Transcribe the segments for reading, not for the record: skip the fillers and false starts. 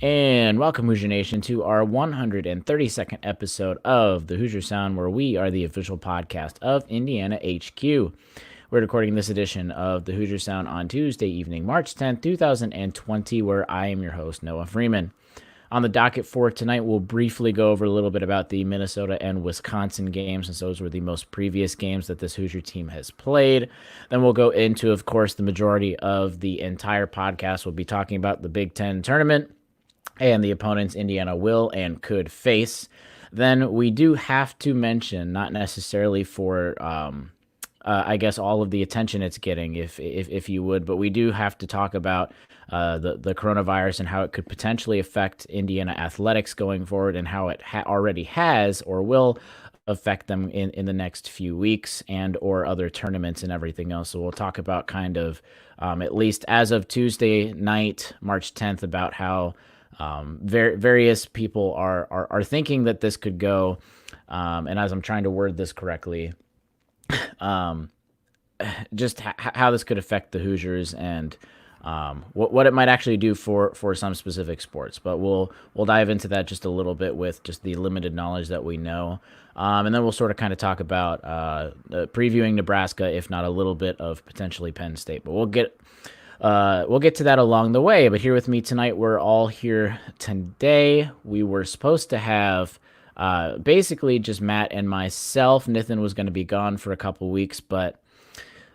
And welcome, Hoosier Nation, to our 132nd episode of the Hoosier Sound, where we are the official podcast of Indiana HQ. We're recording this edition of the Hoosier Sound on Tuesday evening, March 10th, 2020, where I am your host, Noah Freeman. On the docket for tonight, we'll briefly go over a little bit about the Minnesota and Wisconsin games, since those were the most previous games that this Hoosier team has played. Then we'll go into, of course, the majority of the entire podcast. We'll be talking about the Big Ten tournament and the opponents Indiana will and could face. Then we do have to mention, not necessarily for I guess all of the attention it's getting, if you would, but we do have to talk about the coronavirus and how it could potentially affect Indiana athletics going forward, and how it already has or will affect them in the next few weeks, and or other tournaments and everything else. So we'll talk about kind of at least as of Tuesday night, March 10th, about how various people are thinking that this could go, and as I'm trying to word this correctly, just how this could affect the Hoosiers, and what it might actually do for some specific sports. But we'll dive into that just a little bit with just the limited knowledge that we know, and then we'll sort of kind of talk about previewing Nebraska, if not a little bit of potentially Penn State. But we'll get to that along the way. But here with me tonight, we're all here today. We were supposed to have basically just Matt and myself. Nathan was going to be gone for a couple weeks, but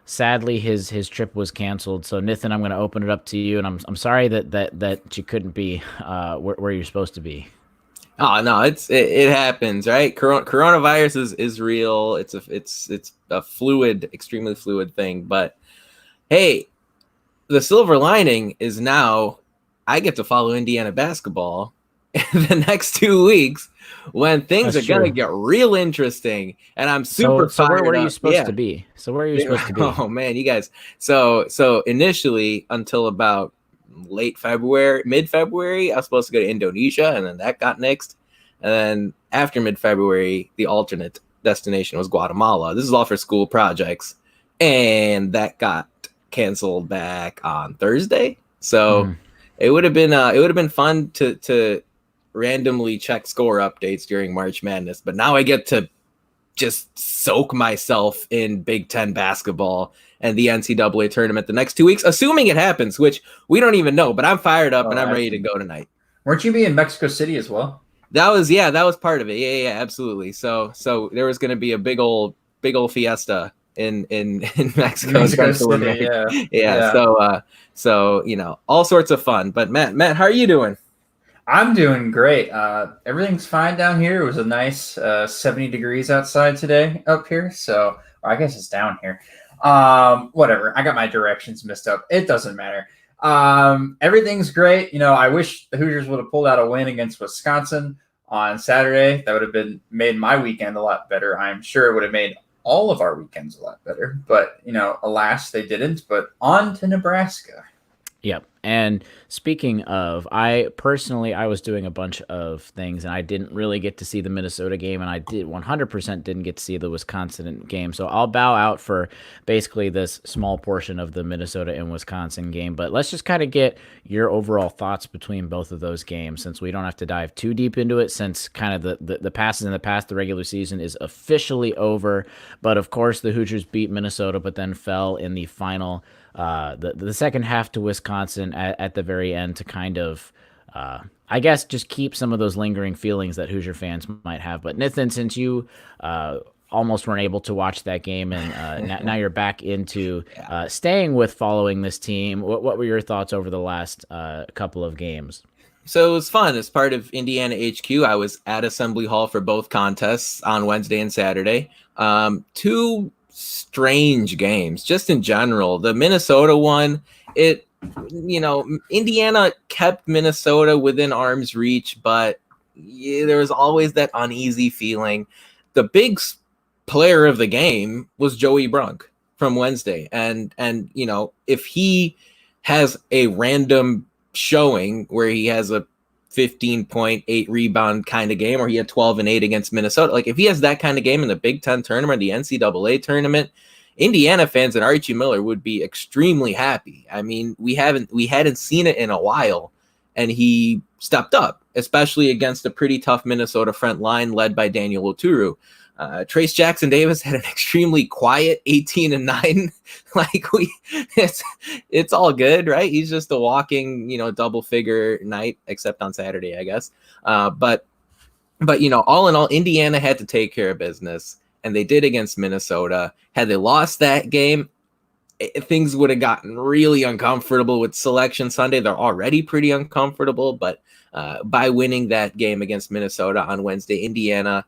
sadly his trip was canceled. So Nathan, I'm going to open it up to you, and I'm sorry that you couldn't be where you're supposed to be. Oh no, it happens, right? Coronavirus is real. It's a fluid, extremely fluid thing. But hey, the silver lining is now I get to follow Indiana basketball in the next 2 weeks when things are going to get real interesting. And I'm super so fired where are up. you supposed to be? So where are you supposed to be? Oh man, you guys. So initially, until about mid-February, I was supposed to go to Indonesia, and then that got nixed. And then after mid-February, the alternate destination was Guatemala. This is all for school projects. And that got canceled back on Thursday. So it would have been fun to randomly check score updates during March Madness, but now I get to just soak myself in Big Ten basketball and the NCAA tournament the next 2 weeks, assuming it happens, which we don't even know. But I'm fired up and I'm ready to go tonight. Weren't you be in Mexico City as well? That was part of it. Yeah, absolutely. So there was going to be a big old fiesta in Mexico City, yeah. So all sorts of fun. But Matt, how are you doing? I'm doing great. Everything's fine down here. It was a nice 70 degrees outside today up here. So I guess it's down here. Whatever. I got my directions messed up. It doesn't matter. Everything's great. I wish the Hoosiers would have pulled out a win against Wisconsin on Saturday. That would have made my weekend a lot better. I'm sure it would have made all of our weekends a lot better. But, alas, they didn't. But on to Nebraska. Yep. And speaking of, I was doing a bunch of things, and I didn't really get to see the Minnesota game, and I 100% didn't get to see the Wisconsin game. So I'll bow out for basically this small portion of the Minnesota and Wisconsin game. But let's just kind of get your overall thoughts between both of those games, since we don't have to dive too deep into it, since kind of the past is in the past. The regular season is officially over. But of course, the Hoosiers beat Minnesota, but then fell in the final the second half to Wisconsin at the very end to kind of, I guess, just keep some of those lingering feelings that Hoosier fans might have. But Nathan, since you almost weren't able to watch that game, and now you're back into staying with following this team, what were your thoughts over the last couple of games? So it was fun. As part of Indiana HQ, I was at Assembly Hall for both contests on Wednesday and Saturday. Two strange games just in general. The Minnesota one, Indiana kept Minnesota within arm's reach, but there was always that uneasy feeling. The big player of the game was Joey Brunk from Wednesday, and if he has a random showing where he has a 15.8 rebound kind of game, or he had 12 and 8 against Minnesota. Like if he has that kind of game in the Big Ten tournament, the NCAA tournament, Indiana fans and Archie Miller would be extremely happy. I mean, we hadn't seen it in a while. and he stepped up, especially against a pretty tough Minnesota front line led by Daniel Oturu. Trace Jackson Davis had an extremely quiet 18-9. It's all good, right? He's just a walking, double figure night, except on Saturday, I guess. But all in all, Indiana had to take care of business, and they did against Minnesota. Had they lost that game, things would have gotten really uncomfortable with Selection Sunday. They're already pretty uncomfortable, but by winning that game against Minnesota on Wednesday, Indiana,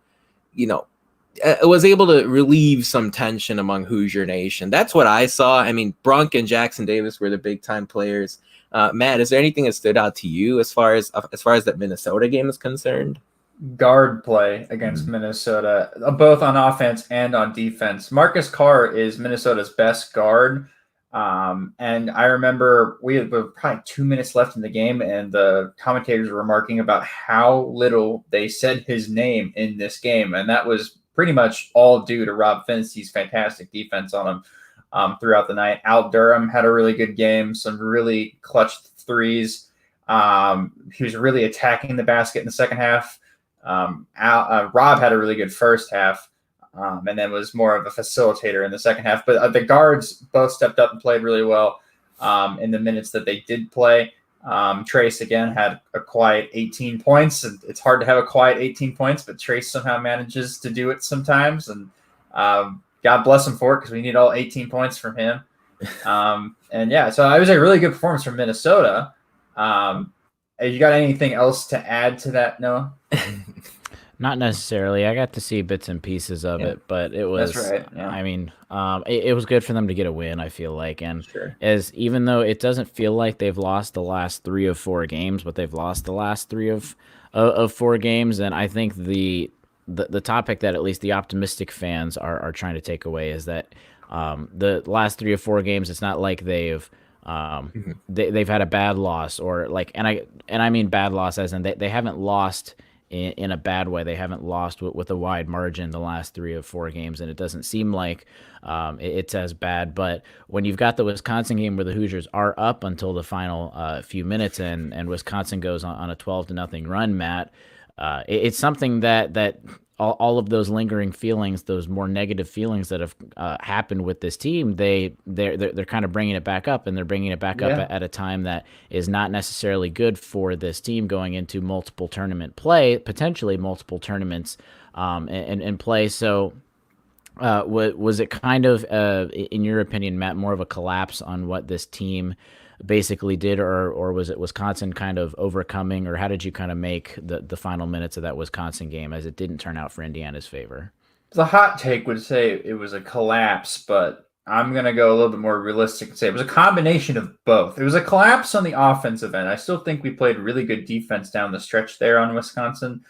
was able to relieve some tension among Hoosier Nation. That's what I saw. I mean, Brunk and Jackson Davis were the big time players. Matt, is there anything that stood out to you as far as that Minnesota game is concerned? Guard play against Minnesota, both on offense and on defense. Marcus Carr is Minnesota's best guard. And I remember we had probably 2 minutes left in the game, and the commentators were remarking about how little they said his name in this game. And that was pretty much all due to Rob Finney's fantastic defense on him throughout the night. Al Durham had a really good game, some really clutch threes. He was really attacking the basket in the second half. Rob had a really good first half, and then was more of a facilitator in the second half. But the guards both stepped up and played really well in the minutes that they did play. Trace, again, had a quiet 18 points. And it's hard to have a quiet 18 points, but Trace somehow manages to do it sometimes. And God bless him for it, because we need all 18 points from him. So it was a really good performance from Minnesota. You got anything else to add to that, Noah? Not necessarily. I got to see bits and pieces of it, but it was. That's right. Yeah. I mean, it was good for them to get a win, I feel like, and Sure. even though it doesn't feel like they've lost the last 3 of 4 games, but they've lost the last 3 of 4 games, and I think the topic that at least the optimistic fans are trying to take away is that the last 3 of 4 games, it's not like they've had a bad loss, or like, and I mean bad loss as in they haven't lost in a bad way. They haven't lost with a wide margin the last 3 of 4 games, and it doesn't seem like it's as bad. But when you've got the Wisconsin game where the Hoosiers are up until the final few minutes, and Wisconsin goes on a 12-0 run, Matt, it's something that all of those lingering feelings, those more negative feelings that have happened with this team, they're kind of bringing it back up, and they're bringing it back up at a time that is not necessarily good for this team going into multiple tournament play, potentially multiple tournaments in play. So was it kind of, in your opinion, Matt, more of a collapse on what this team basically did, or was it Wisconsin kind of overcoming, or how did you kind of make the final minutes of that Wisconsin game, as it didn't turn out for Indiana's favor? The hot take would say it was a collapse, but I'm going to go a little bit more realistic and say it was a combination of both. It was a collapse on the offensive end. I still think we played really good defense down the stretch there on Wisconsin.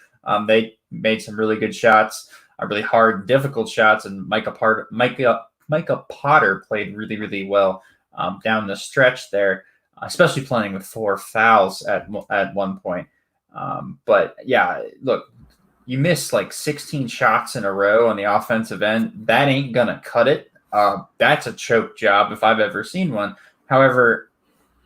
They made some really good shots, really hard, difficult shots, and Micah Potter played really, really well down the stretch there, especially playing with 4 fouls at one point. But yeah, look, you miss like 16 shots in a row on the offensive end. That ain't going to cut it. That's a choke job if I've ever seen one. However,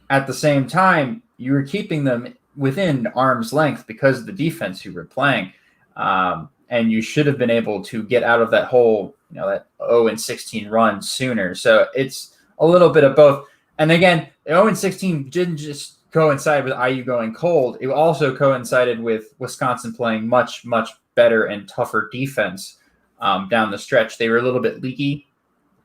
at the same time, you were keeping them within arm's length because of the defense you were playing. And you should have been able to get out of that whole, that 0-16 run sooner. So it's a little bit of both. And again, the 0-16 didn't just coincide with IU going cold. It also coincided with Wisconsin playing much, much better and tougher defense down the stretch. They were a little bit leaky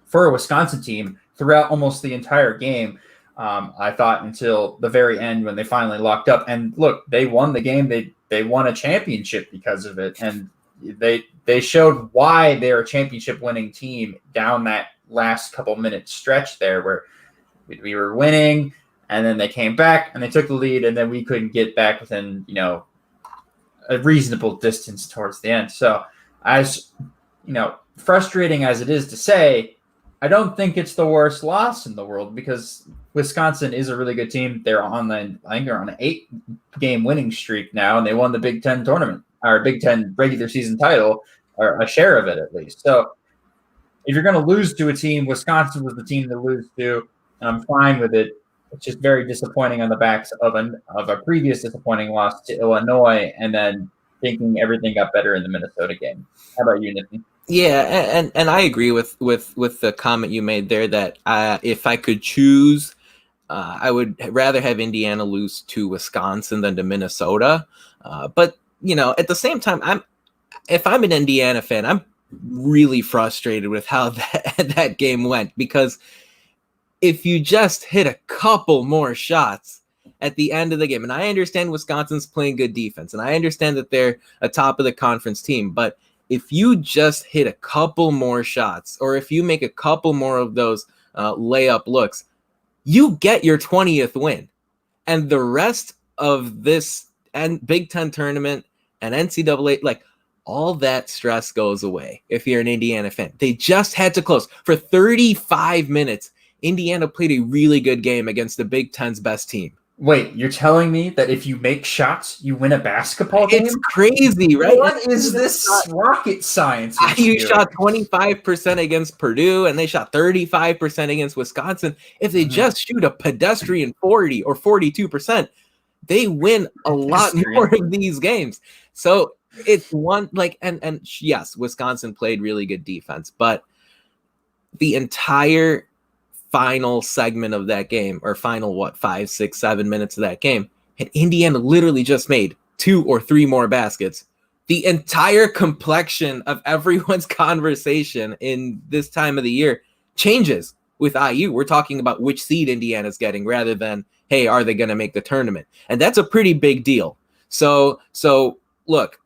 for a Wisconsin team throughout almost the entire game, I thought, until the very end when they finally locked up. And look, they won the game. They won a championship because of it. And they showed why they're a championship-winning team down that last couple minute stretch there, where we were winning, and then they came back and they took the lead, and then we couldn't get back within a reasonable distance towards the end. So, as frustrating as it is to say, I don't think it's the worst loss in the world, because Wisconsin is a really good team. They're on I think they're on an 8-game winning streak now, and they won the Big Ten tournament, or Big Ten regular season title, or a share of it at least. So if you're going to lose to a team, Wisconsin was the team to lose to, and I'm fine with it. It's just very disappointing on the backs of a previous disappointing loss to Illinois, and then thinking everything got better in the Minnesota game. How about you, Nicky? Yeah, and I agree with the comment you made there that if I could choose, I would rather have Indiana lose to Wisconsin than to Minnesota. But at the same time, if I'm an Indiana fan, I'm really frustrated with how that game went, because if you just hit a couple more shots at the end of the game, and I understand Wisconsin's playing good defense, and I understand that they're a top of the conference team, but if you just hit a couple more shots, or if you make a couple more of those layup looks, you get your 20th win. And the rest of this and Big Ten tournament and NCAA, like, all that stress goes away if you're an Indiana fan. They just had to close. For 35 minutes, Indiana played a really good game against the Big Ten's best team. Wait, you're telling me that if you make shots, you win a basketball game? It's crazy, right? What is this rocket science? You shot 25% against Purdue, and they shot 35% against Wisconsin. If they just shoot a pedestrian 40 or 42%, they win a lot more of these games. So it's one, like, and yes, Wisconsin played really good defense, but the entire final segment of that game, or final 5, 6, 7 minutes of that game, and Indiana literally just made 2 or 3 more baskets. The entire complexion of everyone's conversation in this time of the year changes with IU. We're talking about which seed Indiana's getting rather than, hey, are they going to make the tournament? And that's a pretty big deal. So look,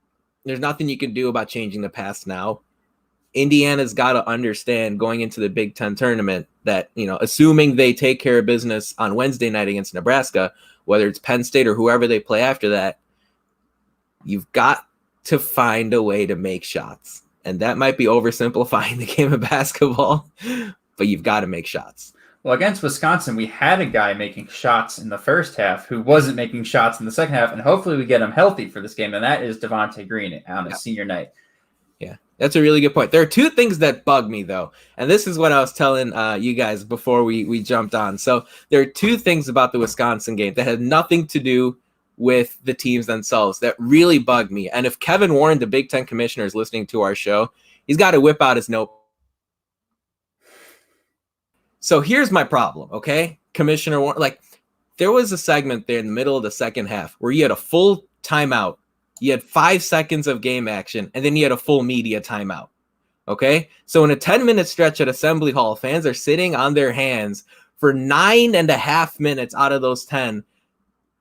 there's nothing you can do about changing the past now. Indiana's got to understand going into the Big Ten tournament that, assuming they take care of business on Wednesday night against Nebraska, whether it's Penn State or whoever they play after that, you've got to find a way to make shots. And that might be oversimplifying the game of basketball, but you've got to make shots. Well, against Wisconsin, we had a guy making shots in the first half who wasn't making shots in the second half, and hopefully we get him healthy for this game, and that is Devontae Green on his senior night. Yeah, that's a really good point. There are 2 things that bug me, though, and this is what I was telling you guys before we jumped on. So there are 2 things about the Wisconsin game that had nothing to do with the teams themselves that really bug me. And if Kevin Warren, the Big Ten commissioner, is listening to our show, he's got to whip out his notebook. So here's my problem, okay? Commissioner Warren, like, there was a segment there in the middle of the second half where you had a full timeout. You had 5 seconds of game action, and then you had a full media timeout. Okay? So in a 10-minute stretch at Assembly Hall, fans are sitting on their hands for 9.5 minutes out of those 10,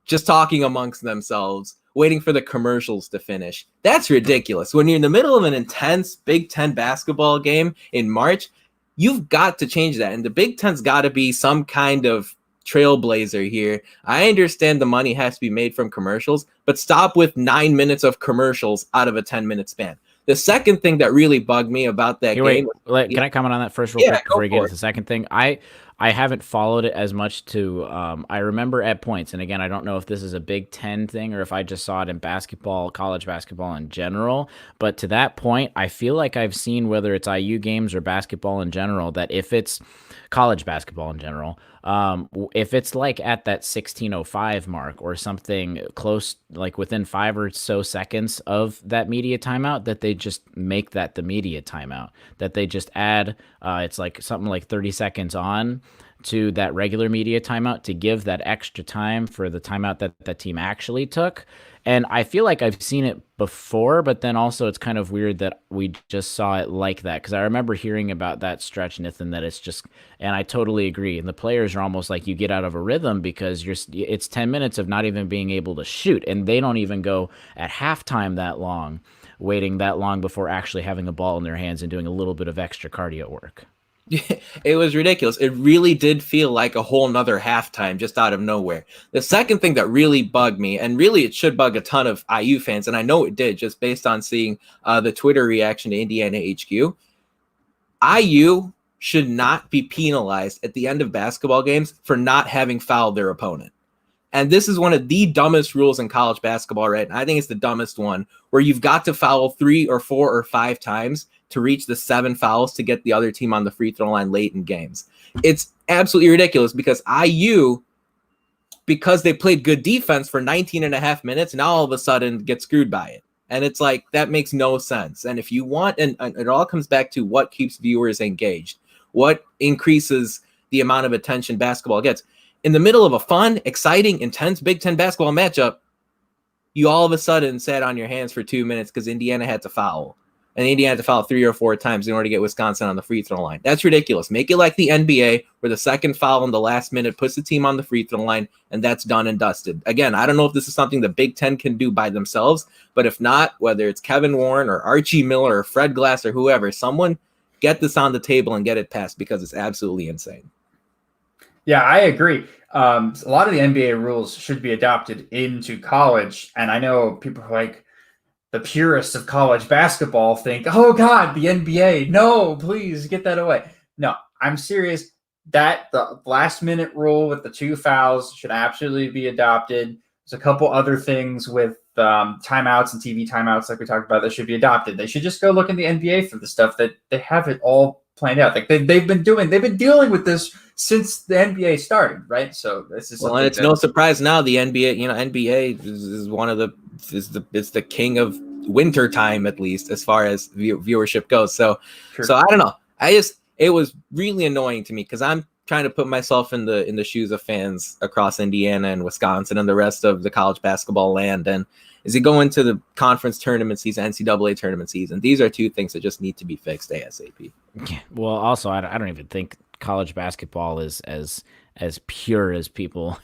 just talking amongst themselves, waiting for the commercials to finish. That's ridiculous. When you're in the middle of an intense Big Ten basketball game in March, you've got to change that. And the Big Ten's got to be some kind of trailblazer here. I understand the money has to be made from commercials, but stop with 9 minutes of commercials out of a 10-minute span. The second thing that really bugged me about that game. Can I comment on that first real quick before we get into the second thing? I haven't followed it as much to I remember at points, and again, I don't know if this is a Big Ten thing or if I just saw it in basketball, college basketball in general, but to that point, I feel like I've seen, whether it's IU games or basketball in general, that if it's college basketball in general, if it's like at that 16:05 mark or something close, like within 5 or so seconds of that media timeout, that they just make that the media timeout, that they just add, it's like something like 30 seconds on to that regular media timeout to give that extra time for the timeout that the team actually took. And I feel like I've seen it before, but then also it's kind of weird that we just saw it like that, because I remember hearing about that stretch, Nathan, that it's just, and I totally agree. And the players are almost like you get out of a rhythm because it's 10 minutes of not even being able to shoot, and they don't even go at halftime that long, waiting that long before actually having a ball in their hands and doing a little bit of extra cardio work. It was ridiculous. It really did feel like a whole nother halftime just out of nowhere. The second thing that really bugged me, and really it should bug a ton of IU fans, and I know it did just based on seeing the Twitter reaction to Indiana HQ, IU should not be penalized at the end of basketball games for not having fouled their opponent. And this is one of the dumbest rules in college basketball, right? And I think it's the dumbest one, where you've got to foul 3 or 4 or 5 times to reach the 7 fouls to get the other team on the free throw line late in games. It's absolutely ridiculous because IU because they played good defense for 19 and a half minutes, now all of a sudden get screwed by it. And it's like, that makes no sense. And if you want, and it all comes back to what keeps viewers engaged, what increases the amount of attention basketball gets. In the middle of a fun, exciting, intense Big Ten basketball matchup, you all of a sudden sat on your hands for 2 minutes because Indiana had to foul. And Indiana had to foul 3 or 4 times in order to get Wisconsin on the free throw line. That's ridiculous. Make it like the NBA, where the second foul in the last minute puts the team on the free throw line, and that's done and dusted. Again, I don't know if this is something the Big Ten can do by themselves, but if not, whether it's Kevin Warren or Archie Miller or Fred Glass or whoever, someone get this on the table and get it passed because it's absolutely insane. Yeah, I agree. A lot of the NBA rules should be adopted into college, and I know people are like, the purists of college basketball think, oh God, the NBA, no, please get that away. No, I'm serious. That the last minute rule with the 2 fouls should absolutely be adopted. There's a couple other things with timeouts and TV timeouts, like we talked about, that should be adopted. They should just go look in the NBA for the stuff that they have it all planned out. Like they've been dealing with this since the NBA started, right? So this is and it's no surprise now. The NBA, NBA is one of it's the king of winter time, at least as far as viewership goes. So, Sure. So I don't know. It was really annoying to me because I'm trying to put myself in the shoes of fans across Indiana and Wisconsin and the rest of the college basketball land. And as you go into the conference tournament season, NCAA tournament season, these are 2 things that just need to be fixed ASAP. Yeah. Well, also, I don't even think college basketball is as pure as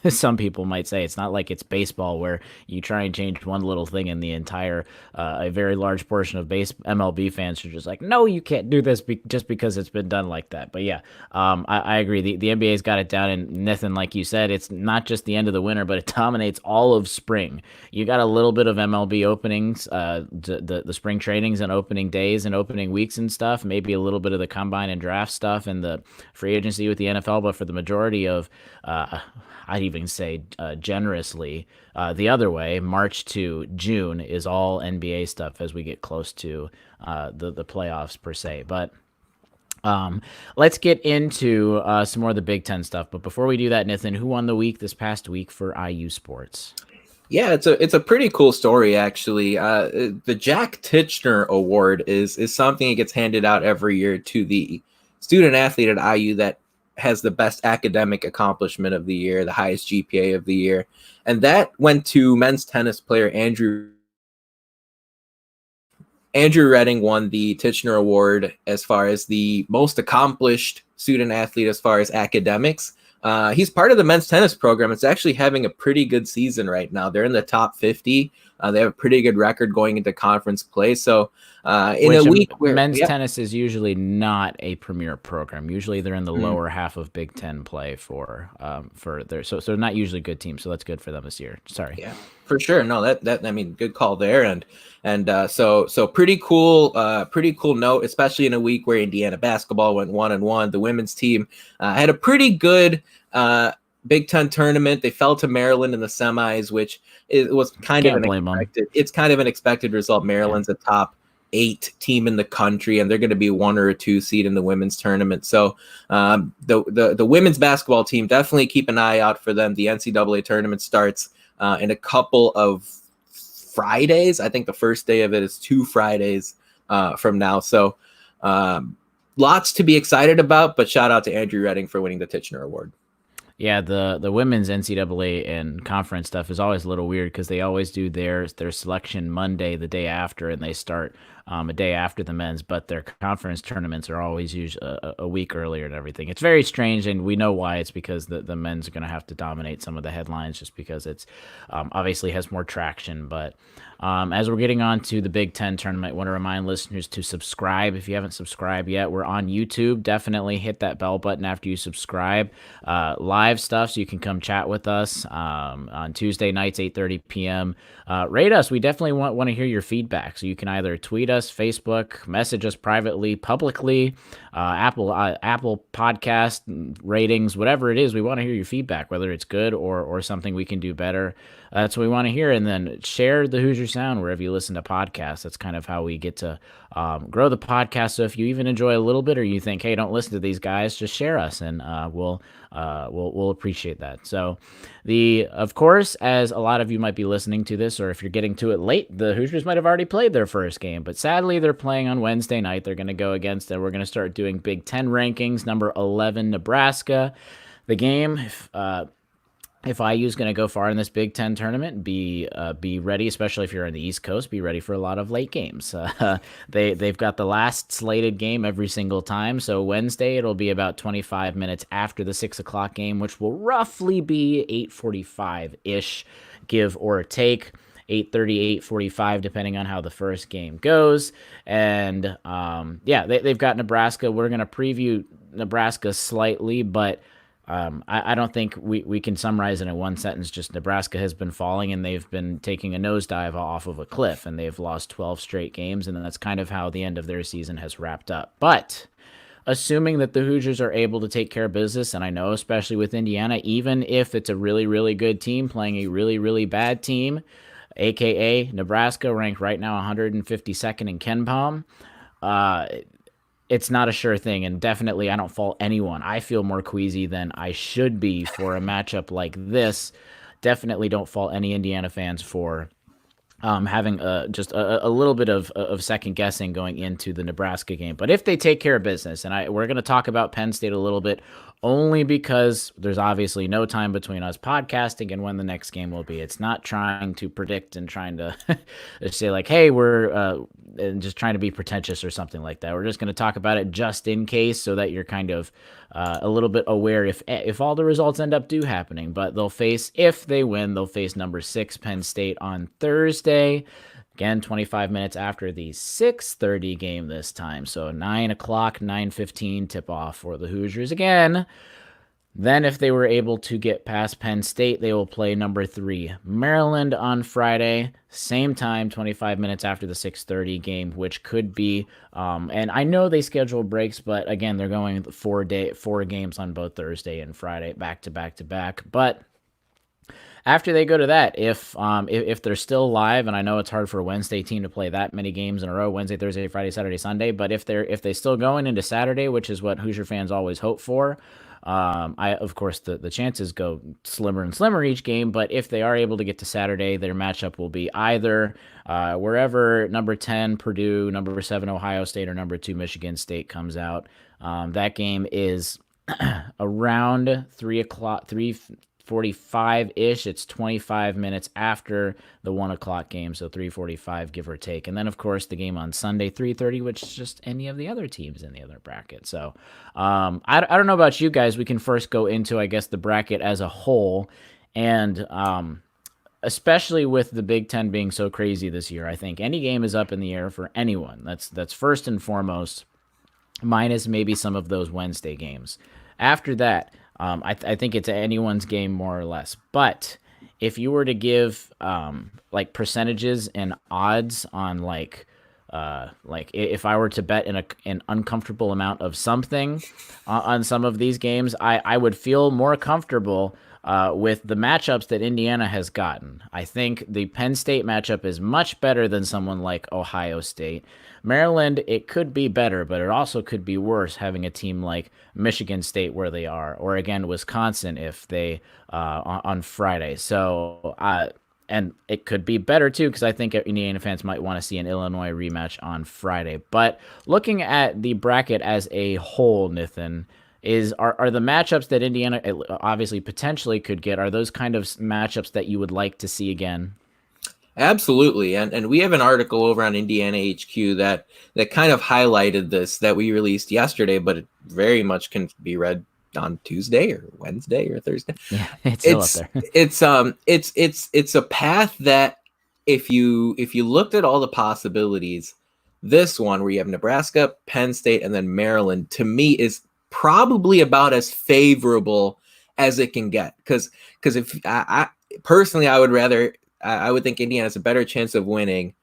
some people might say. It's not like it's baseball where you try and change one little thing and the entire a very large portion of MLB fans are just like, no, you can't do this just because it's been done like that. But yeah, I agree. The NBA's got it down, and Nathan, like you said, it's not just the end of the winter, but it dominates all of spring. You got a little bit of MLB openings, the spring trainings and opening days and opening weeks and stuff, maybe a little bit of the combine and draft stuff and the free agency with the NFL, but for the majority of I'd even say generously the other way, March to June is all NBA stuff as we get close to the playoffs per se. But let's get into some more of the Big Ten stuff. But before we do that, Nathan, who won the week this past week for IU sports? Yeah, it's a pretty cool story, actually. The Jack Titchener Award is something that gets handed out every year to the student athlete at IU that has the best academic accomplishment of the year, the highest GPA of the year. And that went to men's tennis player Andrew Redding won the Titchener Award as far as the most accomplished student athlete as far as academics. He's part of the men's tennis program. It's actually having a pretty good season right now. They're in the top 50. They have a pretty good record going into conference play. So in a week where men's tennis is usually not a premier program. Usually they're in the lower half of Big Ten play for their so they're not usually good teams. So that's good for them this year. Sorry. Yeah, for sure. No, that I mean, good call there. And so pretty cool note, especially in a week where Indiana basketball went 1-1. The women's team had a pretty good Big Ten tournament. They fell to Maryland in the semis, which was kind of an expected result. Maryland's a top 8 team in the country, and they're going to be 1 or 2 seed in the women's tournament. So the women's basketball team, definitely keep an eye out for them. The NCAA tournament starts in a couple of Fridays. I think the first day of it is 2 Fridays from now. So lots to be excited about, but shout out to Andrew Redding for winning the Titchener Award. Yeah, the women's NCAA and conference stuff is always a little weird because they always do their selection Monday, the day after, and they start a day after the men's, but their conference tournaments are always usually a week earlier and everything. It's very strange, and we know why. It's because the men's are going to have to dominate some of the headlines just because it's obviously has more traction. But as we're getting on to the Big Ten tournament, I want to remind listeners to subscribe. If you haven't subscribed yet, we're on YouTube. Definitely hit that bell button after you subscribe. Live stuff, so you can come chat with us on Tuesday nights, 8:30 p.m. Rate us. We definitely want to hear your feedback. So you can either tweet us, Facebook, message us privately, publicly, Apple podcast ratings, whatever it is. We want to hear your feedback, whether it's good or something we can do better. That's what we want to hear. And then share the Hoosier Sound wherever you listen to podcasts. That's kind of how we get to grow the podcast. So if you even enjoy a little bit, or you think, hey, don't listen to these guys, just share us, and we'll appreciate that. So of course, as a lot of you might be listening to this, or if you're getting to it late, the Hoosiers might have already played their first game, but sadly they're playing on Wednesday night. They're going to go against, and we're going to start doing Big Ten rankings, number 11 Nebraska. The game, if IU's going to go far in this Big Ten tournament, be ready, especially if you're on the East Coast. Be ready for a lot of late games. They've got the last slated game every single time. So Wednesday it'll be about 25 minutes after the 6 o'clock game, which will roughly be 8:45 ish, give or take. 8:30, 8:45, depending on how the first game goes. And they've got Nebraska. We're going to preview Nebraska slightly, but I don't think we can summarize it in one sentence. Just Nebraska has been falling, and they've been taking a nosedive off of a cliff, and they've lost 12 straight games, and that's kind of how the end of their season has wrapped up. But assuming that the Hoosiers are able to take care of business, and I know especially with Indiana, even if it's a really, really good team playing a really, really bad team, a.k.a. Nebraska, ranked right now 152nd in KenPom, it's not a sure thing, and definitely I don't fault anyone. I feel more queasy than I should be for a matchup like this. Definitely don't fault any Indiana fans for having just a little bit of second guessing going into the Nebraska game. But if they take care of business, and we're going to talk about Penn State a little bit, only because there's obviously no time between us podcasting and when the next game will be. It's not trying to predict and trying to say like, hey, we're and just trying to be pretentious or something like that. We're just going to talk about it just in case, so that you're kind of a little bit aware if all the results end up happening. But if they win, they'll face number 6 Penn State on Thursday. Again, 25 minutes after the 6:30 game this time. So 9 o'clock, 9:15 tip-off for the Hoosiers again. Then if they were able to get past Penn State, they will play number 3 Maryland on Friday. Same time, 25 minutes after the 6:30 game, which could be, and I know they schedule breaks, but again, they're going 4 games on both Thursday and Friday, back to back to back. But after they go to that, if they're still live, and I know it's hard for a Wednesday team to play that many games in a row, Wednesday, Thursday, Friday, Saturday, Sunday, but if they still going into Saturday, which is what Hoosier fans always hope for, of course the chances go slimmer and slimmer each game, but if they are able to get to Saturday, their matchup will be either wherever number 10 Purdue, number 7 Ohio State, or number 2 Michigan State comes out. That game is around 3:45-ish. It's 25 minutes after the 1 o'clock game, so 3:45, give or take. And then, of course, the game on Sunday, 3:30, which is just any of the other teams in the other bracket. So I don't know about you guys. We can first go into, I guess, the bracket as a whole. And especially with the Big Ten being so crazy this year, I think any game is up in the air for anyone. That's first and foremost, minus maybe some of those Wednesday games. After that, I think it's anyone's game more or less. But if you were to give like percentages and odds on like if I were to bet an uncomfortable amount of something on some of these games, I would feel more comfortable with the matchups that Indiana has gotten. I think the Penn State matchup is much better than someone like Ohio State. Maryland, it could be better, but it also could be worse having a team like Michigan State where they are, or again, Wisconsin if they on Friday. So, and it could be better too, because I think Indiana fans might want to see an Illinois rematch on Friday. But looking at the bracket as a whole, Nathan, are the matchups that Indiana obviously potentially could get, are those kind of matchups that you would like to see again? Absolutely. And we have an article over on Indiana HQ that kind of highlighted this, that we released yesterday, but it very much can be read on Tuesday or Wednesday or Thursday. Yeah, it's still up there. It's a path that if you looked at all the possibilities, this one where you have Nebraska, Penn State, and then Maryland, to me is probably about as favorable as it can get. Because if I personally, I would think Indiana has a better chance of winning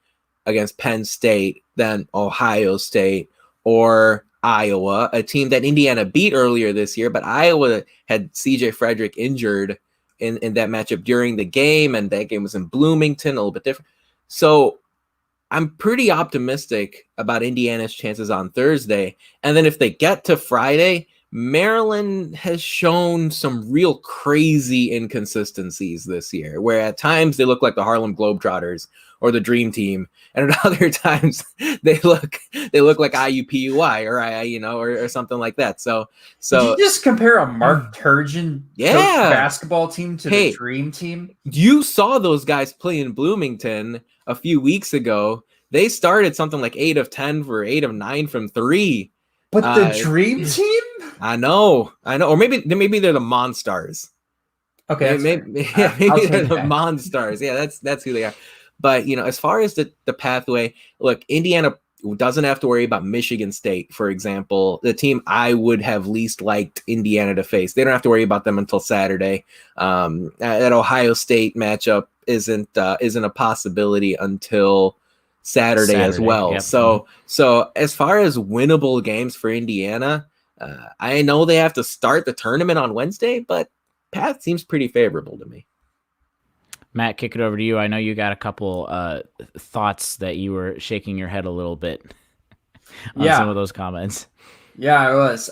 against Penn State than Ohio State or Iowa, a team that Indiana beat earlier this year, but Iowa had CJ Frederick injured in that matchup during the game, and that game was in Bloomington, a little bit different. So I'm pretty optimistic about Indiana's chances on Thursday. And then if they get to Friday, Maryland has shown some real crazy inconsistencies this year, where at times they look like the Harlem Globetrotters or the Dream Team, and at other times they look like IUPUI or something like that. So did you just compare a Mark Turgeon coach basketball team to the Dream Team? You saw those guys play in Bloomington a few weeks ago. They started something like 8 of 10 for 8 of 9 from 3. But the Dream Team? I know. Or maybe they're the Monstars. Okay, maybe they're the Monstars. Yeah, that's who they are. But as far as the pathway, look, Indiana doesn't have to worry about Michigan State, for example, the team I would have least liked Indiana to face. They don't have to worry about them until Saturday. That Ohio State matchup isn't a possibility until Saturday as well. Yep. So as far as winnable games for Indiana, I know they have to start the tournament on Wednesday, but path seems pretty favorable to me. Matt, kick it over to you. I know you got a couple thoughts that you were shaking your head a little bit on some of those comments. Yeah, I was.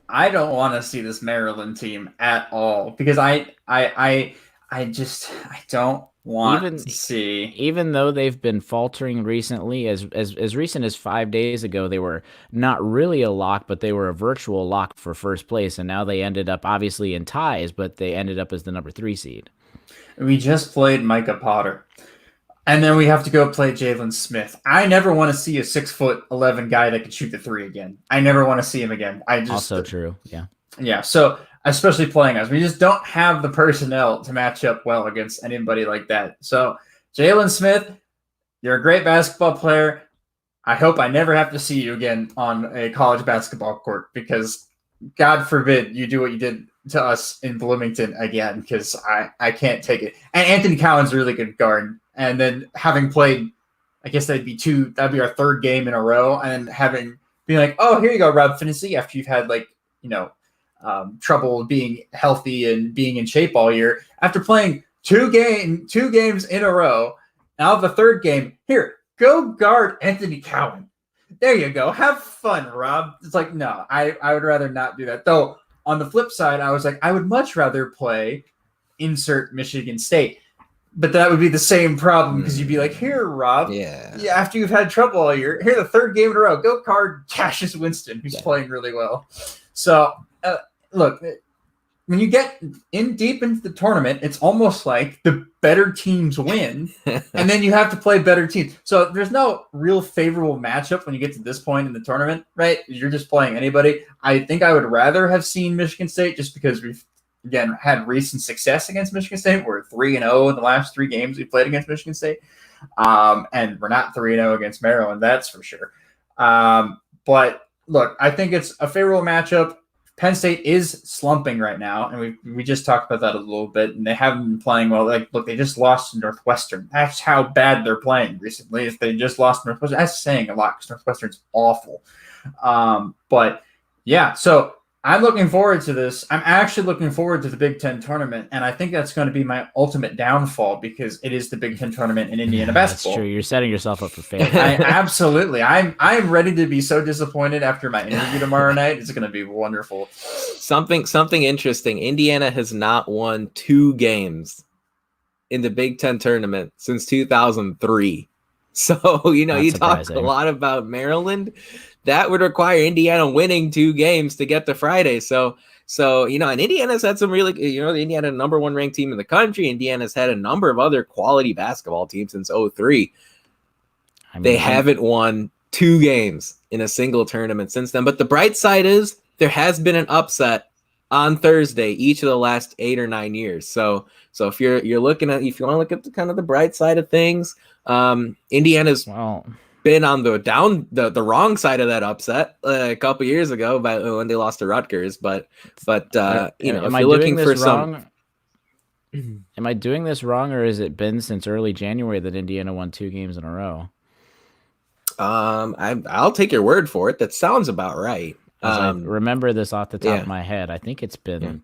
I don't want to see this Maryland team at all because I don't want to see. Even though they've been faltering recently, as recent as 5 days ago, they were not really a lock, but they were a virtual lock for first place, and now they ended up obviously in ties, but they ended up as the number 3 seed. We just played Micah Potter, and then we have to go play Jalen Smith. I never want to see a 6'11" guy that can shoot the 3 again. I never want to see him again. Also true, yeah. Yeah, so especially playing us, we just don't have the personnel to match up well against anybody like that. So Jalen Smith, you're a great basketball player. I hope I never have to see you again on a college basketball court because God forbid you do what you did to us in Bloomington again, because I can't take it. And Anthony Cowan's a really good guard. And then having played, I guess that'd be our 3rd game in a row, and being like, oh, here you go, Rob Finney, after you've had trouble being healthy and being in shape all year. After playing two games in a row, now the 3rd game, here, go guard Anthony Cowan. There you go. Have fun, Rob. It's like, no, I would rather not do that. Though, on the flip side, I was like, I would much rather play insert Michigan State. But that would be the same problem because you'd be like, here, Rob. Yeah. After you've had trouble all year, here, the 3rd game in a row, go guard Cassius Winston, who's playing really well. So, look, when you get deep into the tournament, it's almost like the better teams win, and then you have to play better teams. So there's no real favorable matchup when you get to this point in the tournament, right? You're just playing anybody. I think I would rather have seen Michigan State just because we've, again, had recent success against Michigan State. We're 3-0 in the last 3 games we played against Michigan State, and we're not 3-0 against Maryland, that's for sure. But look, I think it's a favorable matchup. Penn State is slumping right now, and we just talked about that a little bit, and they haven't been playing well. Like, look, they just lost to Northwestern. That's how bad they're playing recently. If they just lost to Northwestern, that's saying a lot because Northwestern's awful. But yeah, so I'm looking forward to this. I'm actually looking forward to the Big Ten tournament, and I think that's going to be my ultimate downfall because it is the Big Ten tournament in Indiana basketball. That's true. You're setting yourself up for failure. Absolutely. I'm ready to be so disappointed after my interview tomorrow night. It's going to be wonderful. Something interesting. Indiana has not won 2 games in the Big Ten tournament since 2003. So, you talked a lot about Maryland. That would require Indiana winning 2 games to get to Friday. So and Indiana's had some really, Indiana number 1 ranked team in the country. Indiana's had a number of other quality basketball teams since 2003. They haven't won 2 games in a single tournament since then. But the bright side is there has been an upset on Thursday each of the last 8 or 9 years. So if you want to look at the bright side of things, Indiana's been on the wrong side of that upset a couple years ago when they lost to Rutgers. But if you're looking for some, am I doing this wrong, or has it been since early January that Indiana won 2 games in a row? I'll take your word for it. That sounds about right. I remember this off the top of my head. I think it's been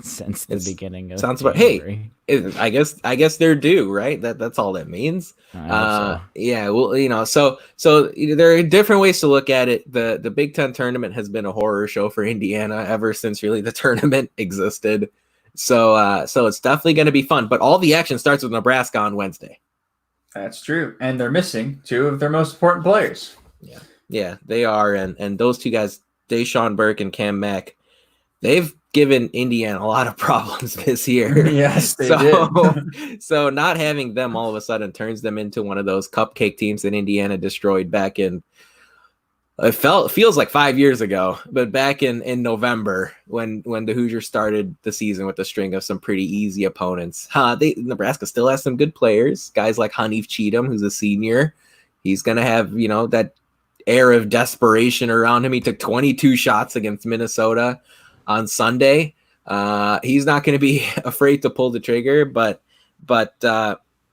since the beginning of January. I guess they're due, right? That's all that means. I hope so. Yeah, well, so there are different ways to look at it. The Big Ten tournament has been a horror show for Indiana ever since really the tournament existed. So it's definitely going to be fun. But all the action starts with Nebraska on Wednesday. That's true, and they're missing two of their most important players. Yeah, they are, and those two guys, Deshaun Burke and Cam Mack, they've given Indiana a lot of problems this year. Yes, they did. So not having them all of a sudden turns them into one of those cupcake teams that Indiana destroyed back in, feels like 5 years ago, but back in November when the Hoosiers started the season with a string of some pretty easy opponents. Nebraska still has some good players, guys like Hanif Cheatham, who's a senior. He's going to have, that air of desperation around him. He took 22 shots against Minnesota on Sunday. He's not going to be afraid to pull the trigger, but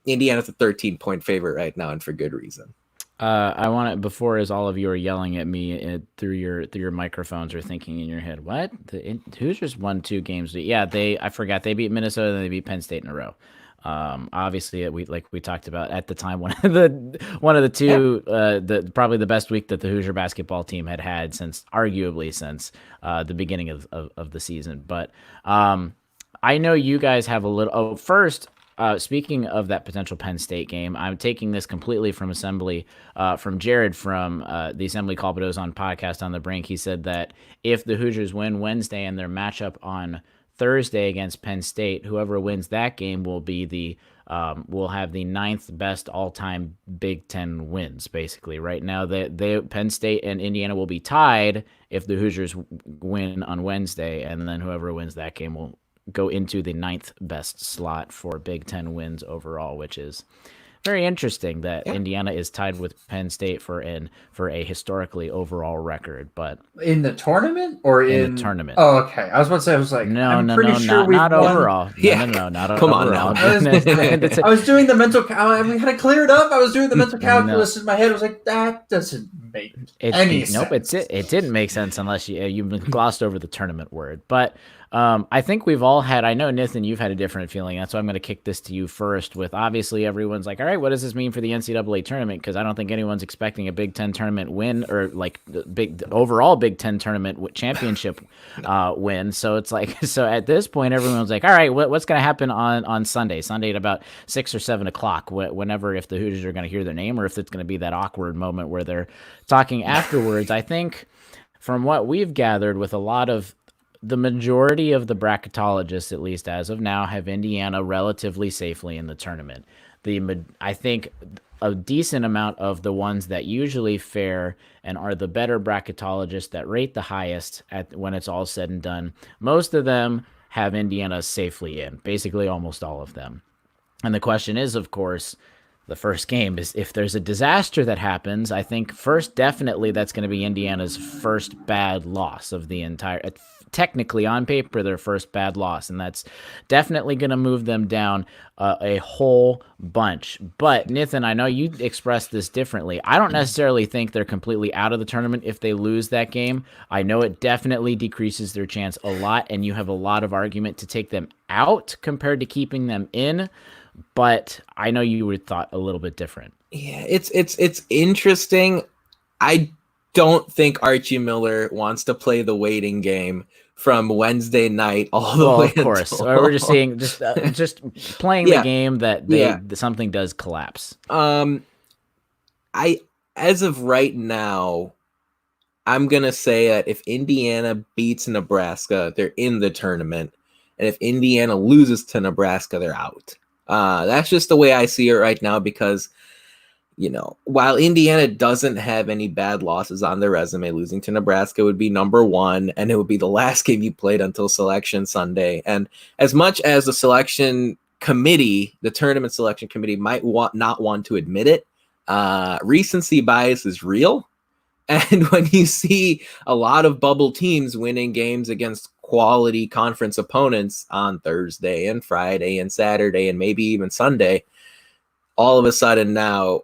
Indiana's a 13-point favorite right now, and for good reason. I want to, before as all of you are yelling at me through your microphones or thinking in your head, what? The Hoosiers won 2 games. Yeah, I forgot they beat Minnesota and they beat Penn State in a row. Obviously, we talked about at the time one of the two probably the best week that the Hoosier basketball team had since the beginning of the season. But I know you guys have a little. First, speaking of that potential Penn State game, I'm taking this completely from from Jared from the Assembly Colpados podcast on the Brink. He said that if the Hoosiers win Wednesday and their matchup on Thursday against Penn State, whoever wins that game will have the 9th best all-time Big Ten wins. Basically, right now, Penn State and Indiana will be tied if the Hoosiers win on Wednesday, and then whoever wins that game will go into the 9th best slot for Big Ten wins overall, which is very interesting that Indiana is tied with Penn State for a historically overall record. But in the tournament or in the tournament? Oh, okay. I was about to say, I was like, not overall. Yeah, not come overall. on now. I was doing the mental. We had to clear it up. I was doing the mental calculus in my head. I was like, that doesn't make any sense. Nope, it didn't make sense unless you glossed over the tournament word. But I think we've all had. I know, Nathan, you've had a different feeling. That's why I'm going to kick this to you first. With obviously everyone's like, all right, what does this mean for the NCAA tournament? Because I don't think anyone's expecting a Big Ten tournament win or like overall Big Ten tournament championship win. So it's like, at this point, everyone's like, all right, what's going to happen on Sunday? Sunday at about 6 or 7 o'clock, whenever, if the Hoosiers are going to hear their name or if it's going to be that awkward moment where they're talking afterwards. I think from what we've gathered with a lot of the majority of the bracketologists, at least as of now, have Indiana relatively safely in the tournament. I think a decent amount of the ones that usually fare and are the better bracketologists that rate the highest when it's all said and done, most of them have Indiana safely in, basically almost all of them. And the question is, of course, the first game is if there's a disaster that happens. I think first, definitely that's going to be Indiana's first bad loss of the entire, technically on paper, their first bad loss. And that's definitely going to move them down a whole bunch. But Nathan, I know you expressed this differently. I don't necessarily think they're completely out of the tournament if they lose that game. I know it definitely decreases their chance a lot, and you have a lot of argument to take them out compared to keeping them in. But I know you would thought a little bit different. Yeah, it's interesting. I don't think Archie Miller wants to play the waiting game from Wednesday night all the way. Of course, we're just seeing just playing the game that something does collapse. As of right now, I'm gonna say that if Indiana beats Nebraska, they're in the tournament, and if Indiana loses to Nebraska, they're out. That's just the way I see it right now because, while Indiana doesn't have any bad losses on their resume, losing to Nebraska would be number one, and it would be the last game you played until Selection Sunday. And as much as the selection committee, the tournament selection committee might not want to admit it, recency bias is real. And when you see a lot of bubble teams winning games against quality conference opponents on Thursday and Friday and Saturday and maybe even Sunday, all of a sudden now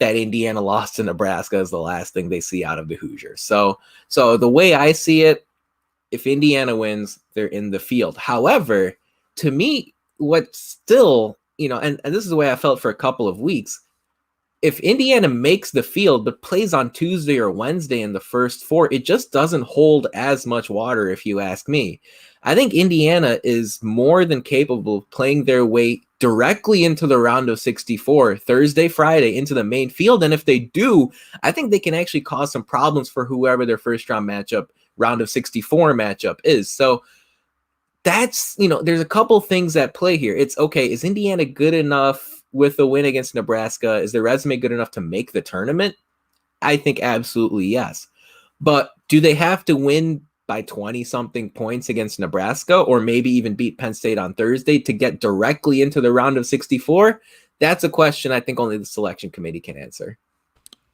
that Indiana lost to Nebraska is the last thing they see out of the Hoosiers. So the way I see it, if Indiana wins, they're in the field. However, to me, what still, and this is the way I felt for a couple of weeks, if Indiana makes the field but plays on Tuesday or Wednesday in the first 4, it just doesn't hold as much water, if you ask me. I think Indiana is more than capable of playing their way directly into the round of 64, Thursday, Friday, into the main field. And if they do, I think they can actually cause some problems for whoever their first round matchup, round of 64 matchup is. So that's, there's a couple things at play here. It's okay, is Indiana good enough with the win against Nebraska? Is their resume good enough to make the tournament? I think absolutely yes. But do they have to win by 20-something points against Nebraska, or maybe even beat Penn State on Thursday to get directly into the round of 64? That's a question I think only the selection committee can answer.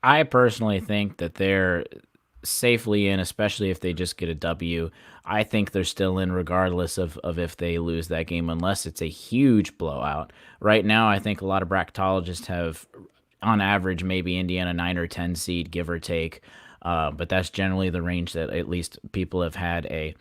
I personally think that they're safely in, especially if they just get a W. I think they're still in regardless of if they lose that game, unless it's a huge blowout. Right now, I think a lot of bracketologists have, on average, maybe Indiana 9 or 10 seed, give or take. But that's generally the range that at least people have had a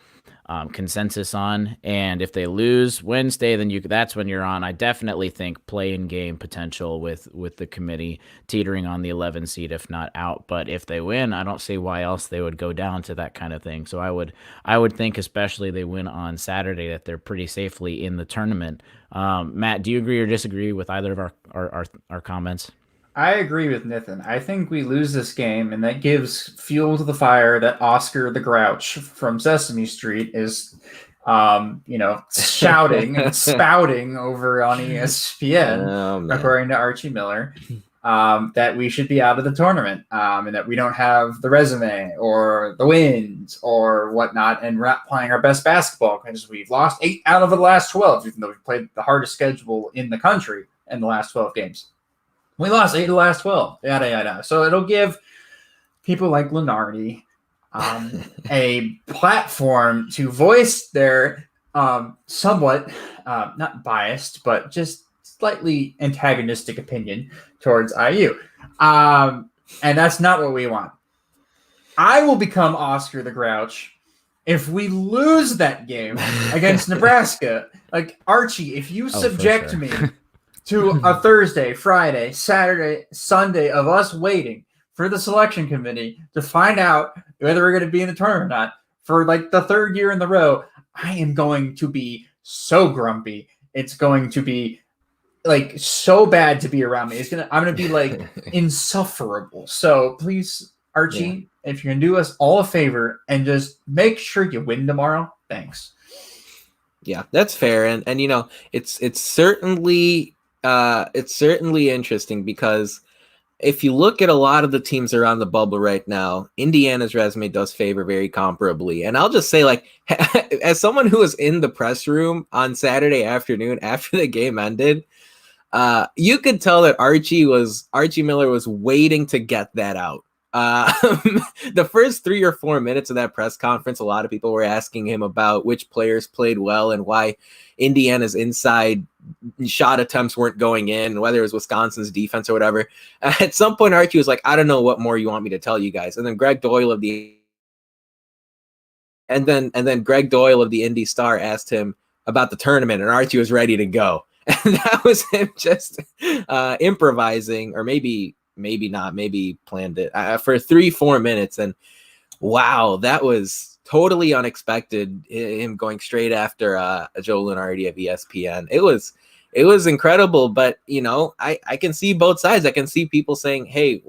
consensus on. And if they lose Wednesday, then that's when you're on. I definitely think play-in game potential with the committee teetering on the 11 seed, if not out. But if they win, I don't see why else they would go down to that kind of thing. So I would think, especially they win on Saturday, that they're pretty safely in the tournament. Matt, do you agree or disagree with either of our comments? I agree with Nathan. I think we lose this game, and that gives fuel to the fire that Oscar the Grouch from Sesame Street is, shouting and spouting over on ESPN, according to Archie Miller, that we should be out of the tournament, and that we don't have the resume or the wins or whatnot, and we're not playing our best basketball because we've lost 8 out of the last 12, even though we've played the hardest schedule in the country in the last 12 games. We lost 8 of the last 12, yada, yada. So it'll give people like Lunardi a platform to voice their somewhat, not biased, but just slightly antagonistic opinion towards IU. And that's not what we want. I will become Oscar the Grouch if we lose that game against Nebraska. Like, Archie, if you subject me to a Thursday, Friday, Saturday, Sunday of us waiting for the selection committee to find out whether we're going to be in the tournament or not for like the 3rd year in the row, I am going to be so grumpy. It's going to be like so bad to be around me. I'm going to be like insufferable. So please, Archie, if you're going to do us all a favor and just make sure you win tomorrow, thanks. Yeah, that's fair. And it's certainly interesting because if you look at a lot of the teams around the bubble right now, Indiana's resume does favor very comparably. And I'll just say, like, as someone who was in the press room on Saturday afternoon after the game ended, you could tell that Archie Miller was waiting to get that out. The first 3 or 4 minutes of that press conference, a lot of people were asking him about which players played well and why Indiana's inside shot attempts weren't going in, whether it was Wisconsin's defense or whatever. At some point, Archie was like, I don't know what more you want me to tell you guys. And then Greg Doyle of the Greg Doyle of the Indy Star asked him about the tournament, and Archie was ready to go. And that was him just improvising, or maybe not, maybe planned it for 3-4 minutes. And wow, that was totally unexpected, him going straight after Joe Lunardi of ESPN. It was incredible, but I can see both sides. I can see people saying, hey,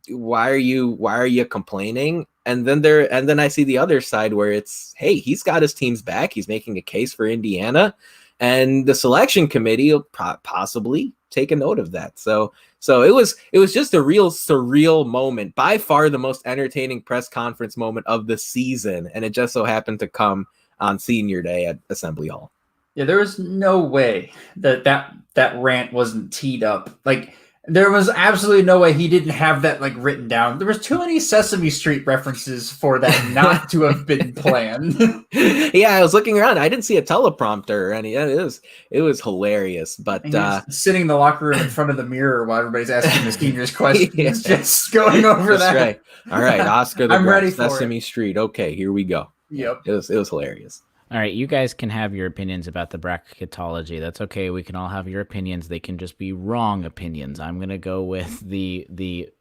why are you complaining? And then I see the other side where it's, hey, he's got his team's back. He's making a case for Indiana, and the selection committee will possibly take a note of that. So it was just a real surreal moment, by far the most entertaining press conference moment of the season, and it just so happened to come on senior day at Assembly Hall. Yeah, there was no way that rant wasn't teed up. Like, There was absolutely no way he didn't have that like written down. There was too many Sesame Street references for that not to have been planned. Yeah, I was looking around. I didn't see a teleprompter or any. It was hilarious. But He was sitting in the locker room in front of the mirror while everybody's asking the seniors questions, just going over that's that. right. All right, Oscar the I'm Grouch, ready for Sesame Street. Okay, here we go. Yep. It was hilarious. All right, you guys can have your opinions about the bracketology. That's okay. We can all have your opinions. They can just be wrong opinions. I'm gonna go with the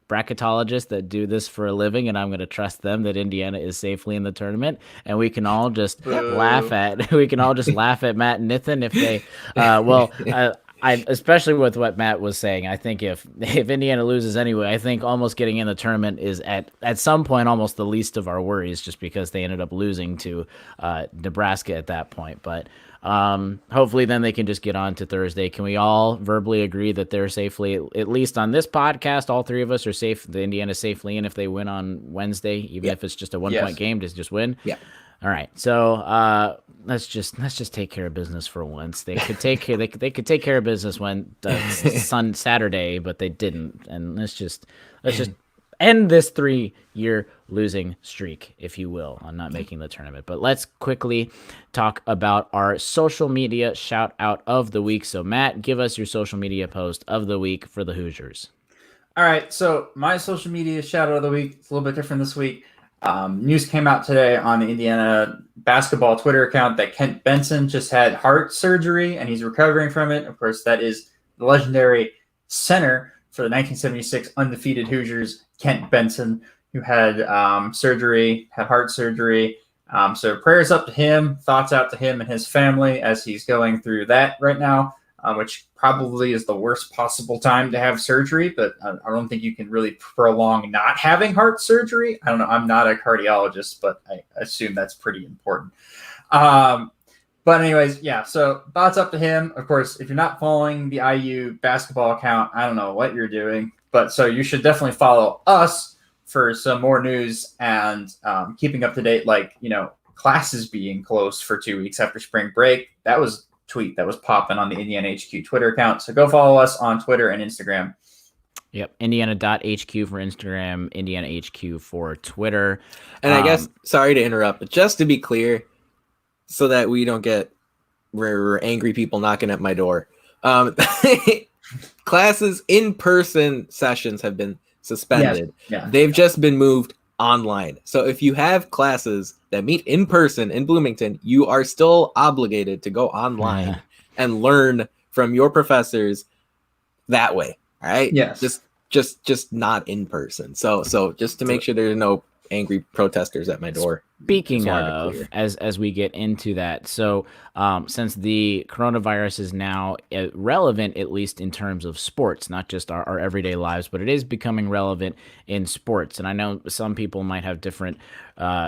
bracketologists that do this for a living, and I'm gonna trust them that Indiana is safely in the tournament. And we can all just laugh at Matt and Nathan if they I especially with what Matt was saying. I think if Indiana loses anyway, I think almost getting in the tournament is at some point almost the least of our worries, just because they ended up losing to Nebraska at that point. But hopefully then they can just get on to Thursday. Can we all verbally agree that they're safely, at least on this podcast, all three of us are safe? The Indiana safely in if they win on Wednesday, even if it's just a 1 point game, just win. Yeah. All right, so let's just take care of business for once. They could take care. They could take care of business when Saturday, but they didn't. And let's just end this 3-year losing streak, if you will, on not making the tournament. But let's quickly talk about our social media shout out of the week. So Matt, give us your social media post of the week for the Hoosiers. All right, so my social media shout out of the week, it's a little bit different this week. News came out today on the Indiana basketball Twitter account that Kent Benson just had heart surgery and he's recovering from it. Of course, that is the legendary center for the 1976 undefeated Hoosiers, Kent Benson, who had heart surgery. So prayers up to him, thoughts out to him and his family as he's going through that right now. Which probably is the worst possible time to have surgery, but I don't think you can really prolong not having heart surgery. I don't know. I'm not a cardiologist, but I assume that's pretty important. But anyways, yeah, so thoughts up to him. Of course, if you're not following the IU basketball account, I don't know what you're doing, but so you should definitely follow us for some more news and keeping up to date, like, classes being closed for 2 weeks after spring break. That was tweet that was popping on the Indiana HQ Twitter account. So go follow us on Twitter and Instagram. Yep. Indiana.HQ for Instagram, Indiana HQ for Twitter. And I guess, sorry to interrupt, but just to be clear, so that we don't get angry people knocking at my door. Classes, in-person sessions have been suspended. Yes. Yeah. They've just been moved online. So if you have classes that meet in person in Bloomington, you are still obligated to go online and learn from your professors that way. All right. Yes. Just not in person. So just to make sure there's no angry protesters at my door. Speaking of, as we get into that, so since the coronavirus is now relevant, at least in terms of sports, not just our everyday lives, but it is becoming relevant in sports. And I know some people might have different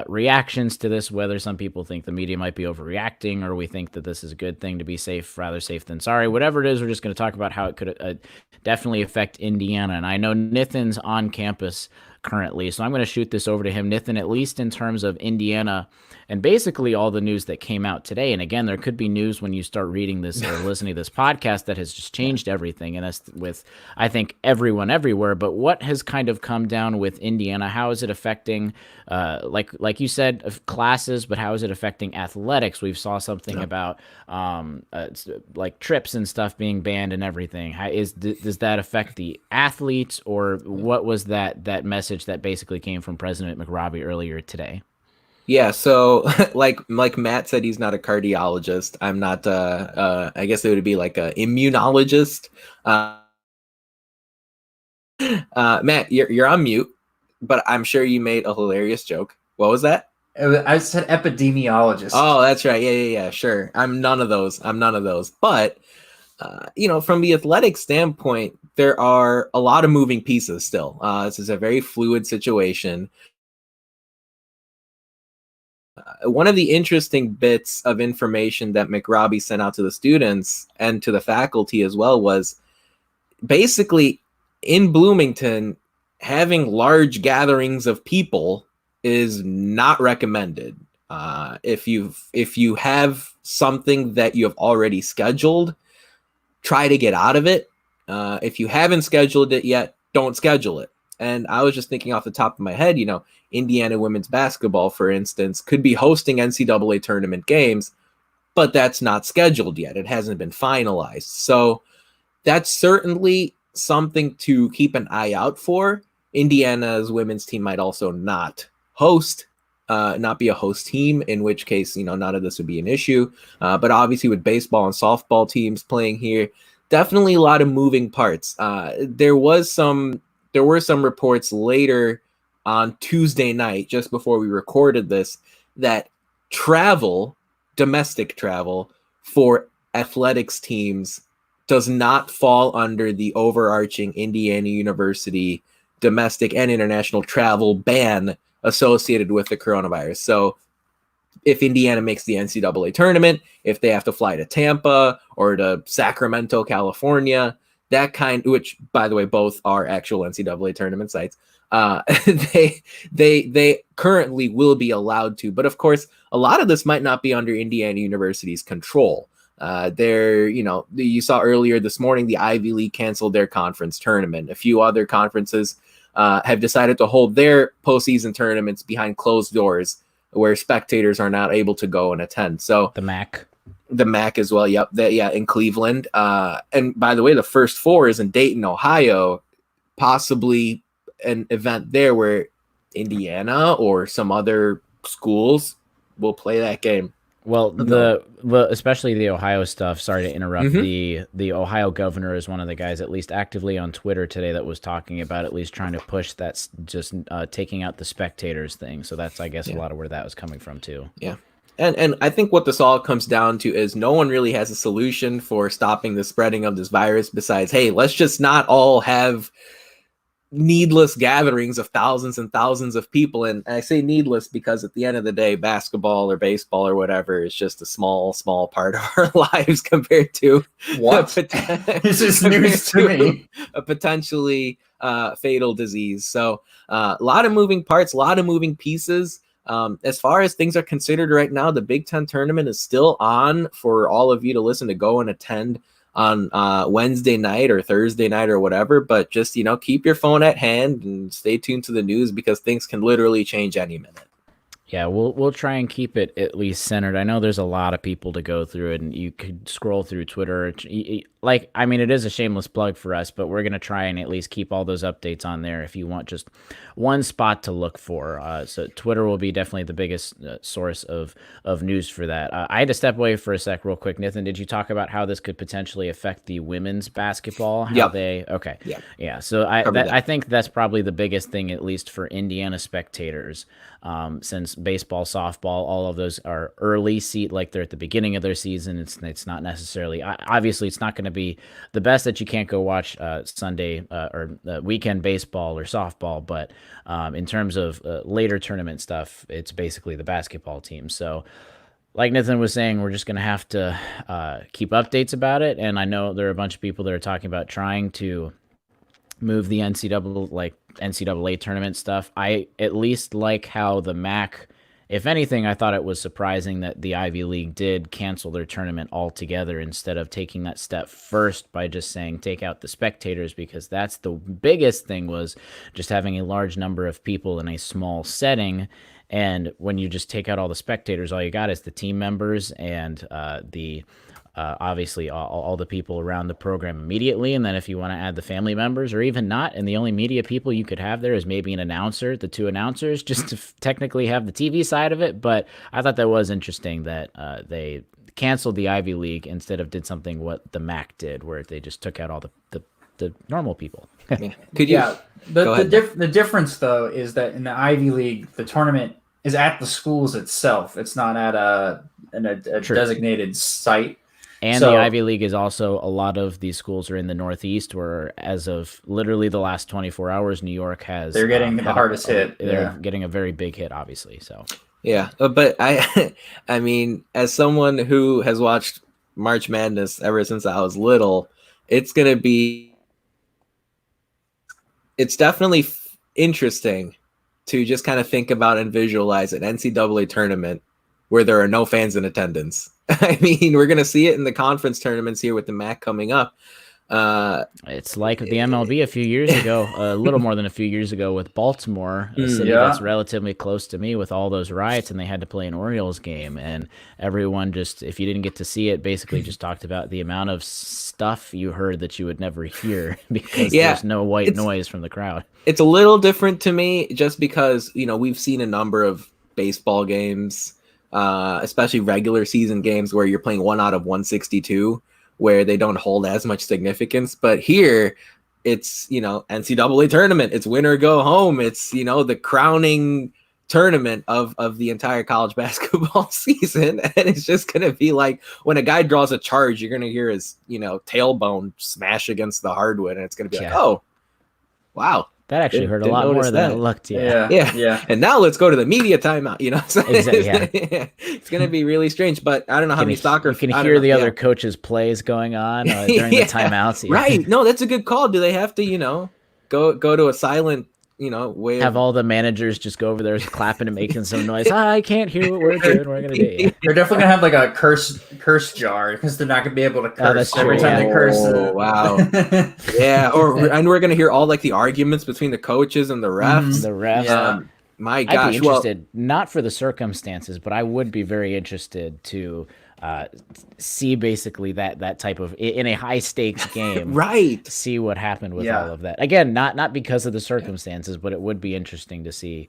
reactions to this, whether some people think the media might be overreacting or we think that this is a good thing to be safe, rather safe than sorry. Whatever it is, we're just going to talk about how it could definitely affect Indiana. And I know Nathan's on campus currently, so I'm going to shoot this over to him. Nathan, at least in terms of Indiana and basically all the news that came out today, and again, there could be news when you start reading this or listening to this podcast that has just changed everything, and that's with, I think, everyone everywhere. But what has kind of come down with Indiana? How is it affecting, like you said, classes, but how is it affecting athletics? We've saw something about like trips and stuff being banned and everything. Does that affect the athletes, or what was that message that basically came from President McRobbie earlier today? Yeah, so like Matt said, he's not a cardiologist. I'm not. I guess it would be like a immunologist. Matt, you're on mute, but I'm sure you made a hilarious joke. What was that? I said epidemiologist. Oh, that's right. Yeah. Sure. I'm none of those. But from the athletic standpoint, there are a lot of moving pieces still. This is a very fluid situation. One of the interesting bits of information that McRobbie sent out to the students and to the faculty as well was basically in Bloomington, having large gatherings of people is not recommended. If you have something that you have already scheduled, try to get out of it. If you haven't scheduled it yet, don't schedule it. And I was just thinking off the top of my head, Indiana women's basketball, for instance, could be hosting NCAA tournament games, but that's not scheduled yet. It hasn't been finalized. So that's certainly something to keep an eye out for. Indiana's women's team might also not be a host team, in which case, none of this would be an issue. But obviously with baseball and softball teams playing here, definitely a lot of moving parts. There were some reports later on Tuesday night, just before we recorded this, that domestic travel for athletics teams does not fall under the overarching Indiana University domestic and international travel ban associated with the coronavirus. So if Indiana makes the NCAA tournament, if they have to fly to Tampa or to Sacramento, California, which by the way, both are actual NCAA tournament sites, they currently will be allowed to. But of course, a lot of this might not be under Indiana University's control. You saw earlier this morning, the Ivy League canceled their conference tournament. A few other conferences have decided to hold their postseason tournaments behind closed doors, where spectators are not able to go and attend. So the MAC as well. Yep. In Cleveland. And by the way, the first four is in Dayton, Ohio, possibly an event there where Indiana or some other schools will play that game. Well, especially the Ohio stuff. Sorry to interrupt. The Ohio governor is one of the guys, at least actively on Twitter today, that was talking about at least trying to push that, just taking out the spectators thing. So that's, I guess, a lot of where that was coming from too. Yeah. And I think what this all comes down to is no one really has a solution for stopping the spreading of this virus besides, hey, let's just not all have needless gatherings of thousands and thousands of people. And I say needless because at the end of the day, basketball or baseball or whatever is just a small part of our lives compared to what this is news to me, a potentially fatal disease. So a lot of moving parts, a lot of moving pieces. As far as things are considered right now, the Big Ten tournament is still on for all of you to listen to, go and attend on Wednesday night or Thursday night or whatever. But just, keep your phone at hand and stay tuned to the news because things can literally change any minute. Yeah, we'll try and keep it at least centered. I know there's a lot of people to go through it, and you could scroll through Twitter. It is a shameless plug for us, but we're going to try and at least keep all those updates on there if you want just one spot to look for. So Twitter will be definitely the biggest source of news for that. I had to step away for a sec real quick. Nathan, did you talk about how this could potentially affect the women's basketball? Okay. Yeah. So I think that's probably the biggest thing, at least for Indiana spectators, since baseball, softball, all of those are early seat, like they're at the beginning of their season. It's not necessarily, obviously it's not going to be the best that you can't go watch Sunday or weekend baseball or softball, but in terms of later tournament stuff, it's basically the basketball team. So like Nathan was saying, we're just going to have to keep updates about it. And I know there are a bunch of people that are talking about trying to move the NCAA tournament stuff. I at least like how the MAC, if anything, I thought it was surprising that the Ivy League did cancel their tournament altogether instead of taking that step first by just saying take out the spectators, because that's the biggest thing, was just having a large number of people in a small setting. And when you just take out all the spectators, all you got is the team members and obviously all the people around the program immediately. And then if you want to add the family members or even not, and the only media people you could have there is maybe an announcer, the two announcers, just to technically have the TV side of it. But I thought that was interesting that they canceled the Ivy League instead of did something what the MAC did, where they just took out all the normal people. The difference though is that in the Ivy League, the tournament is at the schools itself. It's not at a designated site. And the Ivy League is also, a lot of these schools are in the Northeast, where as of literally the last 24 hours, New York has... They're getting the hardest hit. They're getting a very big hit, obviously. So yeah, but I mean, as someone who has watched March Madness ever since I was little, it's definitely interesting to just kind of think about and visualize an NCAA tournament where there are no fans in attendance. I mean, we're going to see it in the conference tournaments here with the MAC coming up. It's like the MLB a few years ago, a little more than a few years ago with Baltimore, a city that's relatively close to me with all those riots, and they had to play an Orioles game. And everyone just, if you didn't get to see it, basically just talked about the amount of stuff you heard that you would never hear because there's no white noise from the crowd. It's a little different to me just because, we've seen a number of baseball games, especially regular season games where you're playing 1 out of 162. Where they don't hold as much significance. But here it's, NCAA tournament. It's win or go home. It's, the crowning tournament of the entire college basketball season. And it's just going to be like when a guy draws a charge, you're going to hear his, tailbone smash against the hardwood. And it's going to be like, oh, wow. That actually hurt a lot more than it looked. Yeah. And now let's go to the media timeout. Exactly. It's going to be really strange, but I don't know how many soccer. You can hear the other coaches' plays going on during the timeouts. Right. No, that's a good call. Do they have to, go to a silent, way? Have all the managers just go over there clapping and making some noise. I can't hear what we're doing. We're going to do. They're definitely going to have like a curse jar because they're not going to be able to curse every time they curse. Wow. Yeah. And we're going to hear all like the arguments between the coaches and the refs. The refs. Yeah. My gosh. I'd be interested, not for the circumstances, but I would be very interested to see basically that type of, in a high stakes game, right? See what happened with all of that. Again, not because of the circumstances, but it would be interesting to see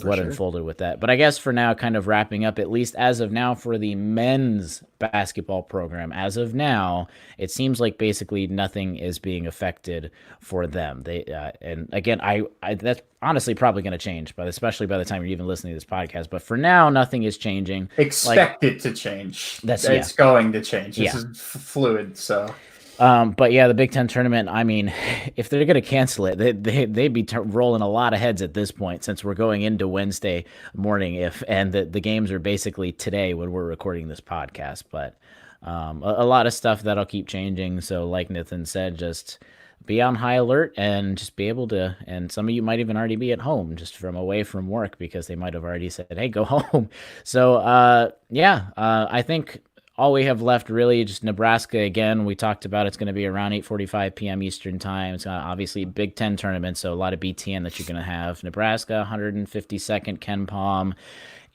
what unfolded with that. But I guess for now, kind of wrapping up, at least as of now, for the men's basketball program, as of now, it seems like basically nothing is being affected for them. They and again, I that's honestly probably going to change, but especially by the time you're even listening to this podcast. But for now, nothing is changing. Expect it to change. It's going to change. This is fluid, so. But yeah, the Big Ten tournament, I mean, if they're going to cancel it, they'd be rolling a lot of heads at this point since we're going into Wednesday morning and the games are basically today when we're recording this podcast. But a lot of stuff that'll keep changing. So like Nathan said, just be on high alert and just be able to, and some of you might even already be at home just from away from work because they might have already said, hey, go home. So I think all we have left really just Nebraska again. We talked about it's going to be around 8:45 p.m. Eastern time. It's obviously Big Ten tournament, so a lot of BTN that you're going to have. Nebraska 152nd Ken Palm.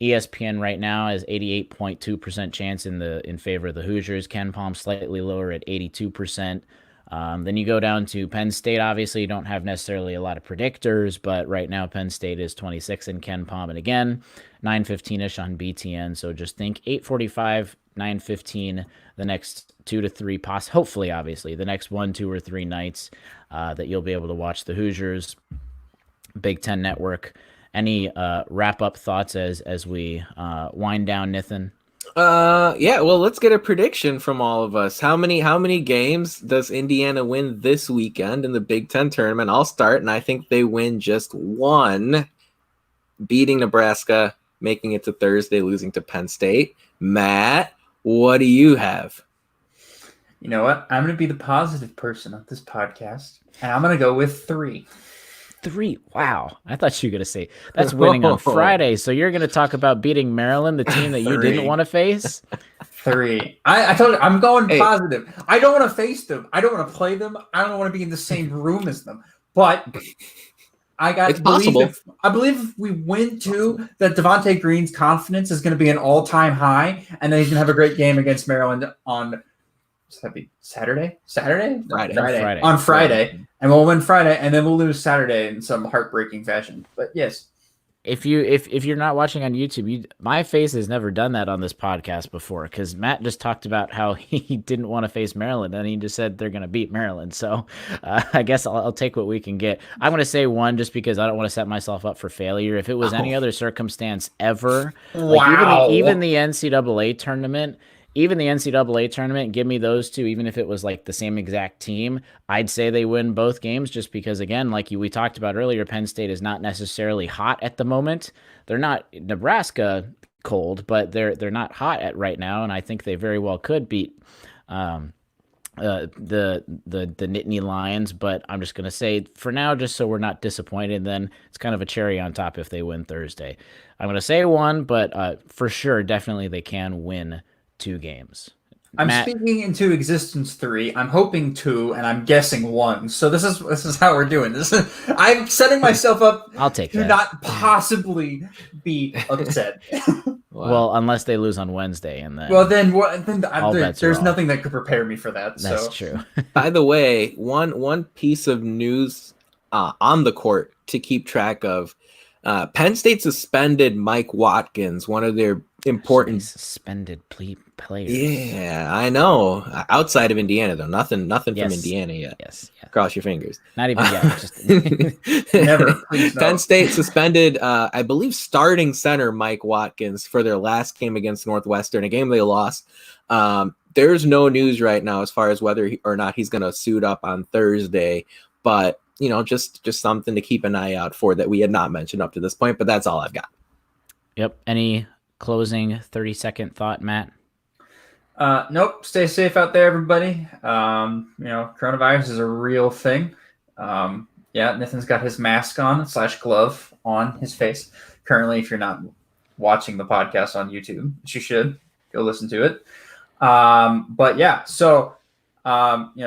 ESPN right now is 88.2% chance in favor of the Hoosiers. Ken Palm slightly lower at 82%. Then you go down to Penn State. Obviously, you don't have necessarily a lot of predictors, but right now Penn State is 26 in Ken Palm. And again, 9:15-ish on BTN. So just think 8:45, 9:15, the next 2 to 3, hopefully, obviously, the next 1, 2, or 3 nights that you'll be able to watch the Hoosiers. Big Ten Network. Any wrap-up thoughts as we wind down, Nathan? Well, let's get a prediction from all of us. How many games does Indiana win this weekend in the Big Ten tournament? I'll start, and I think they win just one, beating Nebraska, making it to Thursday, losing to Penn State. Matt, what do you have? You know what? I'm going to be the positive person on this podcast, and I'm going to go with 3. 3. Wow. I thought you were going to say that's winning on Friday. So you're going to talk about beating Maryland, the team that you didn't want to face? 3. I told you, I'm going positive. I don't want to face them. I don't want to play them. I don't want to be in the same room as them. But I believe if we win 2, that Devontae Green's confidence is going to be an all-time high, and then he's going to have a great game against Maryland on Saturday? Friday. On Friday. And we'll win Friday, and then we'll lose Saturday in some heartbreaking fashion. But yes. If you're not watching on YouTube, my face has never done that on this podcast before because Matt just talked about how he didn't want to face Maryland, and he just said they're going to beat Maryland. So I guess I'll take what we can get. I'm going to say 1 just because I don't want to set myself up for failure. If it was any other circumstance ever, like even the NCAA tournament. Even the NCAA tournament, give me those 2, even if it was like the same exact team, I'd say they win both games just because, again, like we talked about earlier, Penn State is not necessarily hot at the moment. They're not Nebraska cold, but they're not hot at right now, and I think they very well could beat the Nittany Lions, but I'm just going to say for now, just so we're not disappointed, then it's kind of a cherry on top if they win Thursday. I'm going to say 1, but for sure, definitely they can win 2 games. I'm Matt, speaking into existence 3. I'm hoping 2, and I'm guessing 1. So this is how we're doing this. I'm setting myself up I'll take to that. not possibly be upset. Wow. Well, unless they lose on Wednesday, and then Then what? Then all bets are there's off. nothing that could prepare me for that. That's So true. By the way, one piece of news on the court to keep track of: Penn State suspended Mike Watkins, one of their important suspended players. Yeah, I know. Outside of Indiana, though, nothing from Yes. Indiana yet. Yes. Yeah. Cross your fingers. Not even yet. Just Never, please no. Penn State suspended, I believe, starting center Mike Watkins for their last game against Northwestern, a game they lost. There's no news right now as far as whether or not he's going to suit up on Thursday, but just something to keep an eye out for that we had not mentioned up to this point. But that's all I've got. Yep. Any closing 30-second thought, Matt? Nope. Stay safe out there, everybody. Coronavirus is a real thing. Nathan's got his mask on / glove on his face. Currently, if you're not watching the podcast on YouTube, which you should, go listen to it.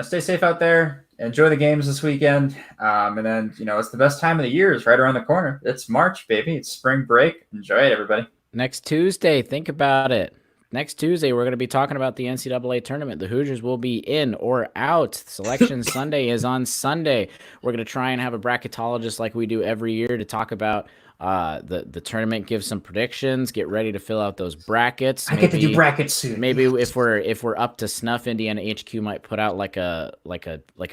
Stay safe out there. Enjoy the games this weekend. And then, it's the best time of the year. It's right around the corner. It's March, baby. It's spring break. Enjoy it, everybody. Next Tuesday, think about it. Next Tuesday, we're going to be talking about the NCAA tournament. The Hoosiers will be in or out. Selection Sunday is on Sunday. We're going to try and have a bracketologist like we do every year to talk about the tournament, give some predictions, get ready to fill out those brackets. I get to do brackets soon. Maybe if we're up to snuff, Indiana HQ might put out like a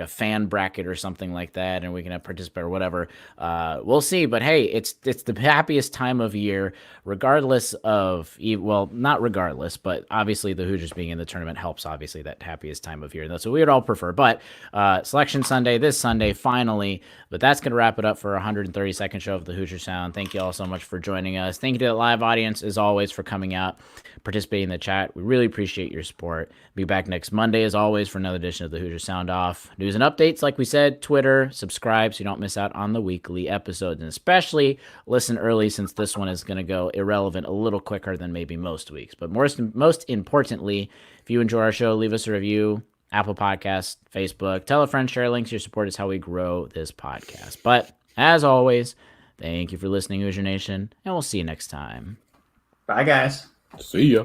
fan bracket or something like that, and we can have participate or whatever. We'll see. But hey, it's the happiest time of year, regardless of not regardless, but obviously the Hoosiers being in the tournament helps. Obviously, that happiest time of year. That's what we would all prefer. But Selection Sunday this Sunday finally. But that's going to wrap it up for our 132nd show of the Hoosier Sound. Thank you all so much for joining us. Thank you to the live audience, as always, for coming out, participating in the chat. We really appreciate your support. Be back next Monday, as always, for another edition of the Hoosier Sound Off. News and updates, like we said, Twitter, subscribe so you don't miss out on the weekly episodes. And especially listen early, since this one is going to go irrelevant a little quicker than maybe most weeks. But most importantly, if you enjoy our show, leave us a review. Apple Podcasts, Facebook. Tell a friend, share links. Your support is how we grow this podcast. But as always, thank you for listening, Hoosier Nation, and we'll see you next time. Bye, guys. See ya.